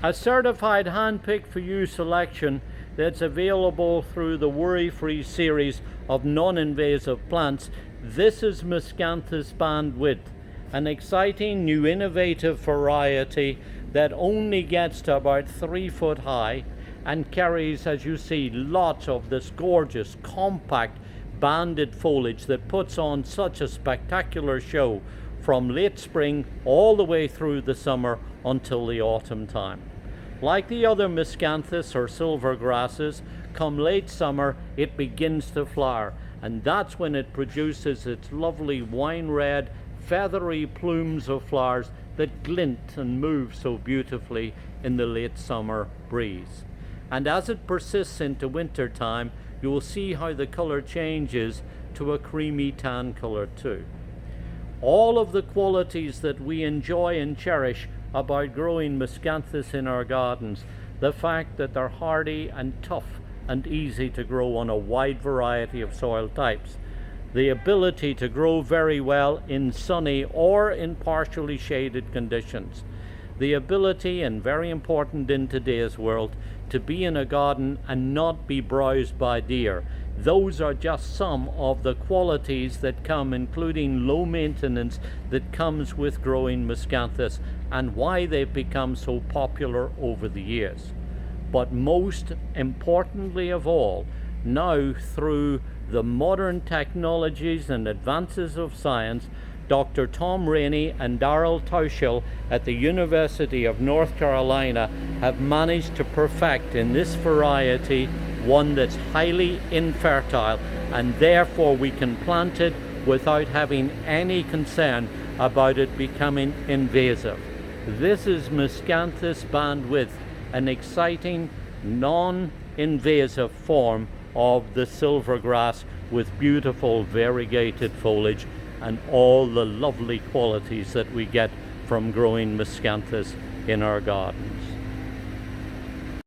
A certified hand-picked for you selection that's available through the WorryFree series of non-invasive plants. This is Miscanthus Bandwidth, an exciting new innovative variety that only gets to about 3 foot high and carries, as you see, lots of this gorgeous compact banded foliage that puts on such a spectacular show from late spring all the way through the summer until the autumn time. Like the other miscanthus or silver grasses, come late summer it begins to flower, and that's when it produces its lovely wine red feathery plumes of flowers that glint and move so beautifully in the late summer breeze. And as it persists into winter time, you will see how the color changes to a creamy tan color too. All of the qualities that we enjoy and cherish about growing miscanthus in our gardens, the fact that they're hardy and tough and easy to grow on a wide variety of soil types, the ability to grow very well in sunny or in partially shaded conditions, the ability, and very important in today's world, to be in a garden and not be browsed by deer. Those are just some of the qualities that come, including low maintenance, that comes with growing miscanthus and why they've become so popular over the years. But most importantly of all, now through the modern technologies and advances of science, Dr. Tom Rainey and Darrell Tauschel at the University of North Carolina have managed to perfect in this variety one that's highly infertile, and therefore we can plant it without having any concern about it becoming invasive. This is Miscanthus Bandwidth, an exciting non-invasive form of the silvergrass with beautiful variegated foliage and all the lovely qualities that we get from growing miscanthus in our gardens.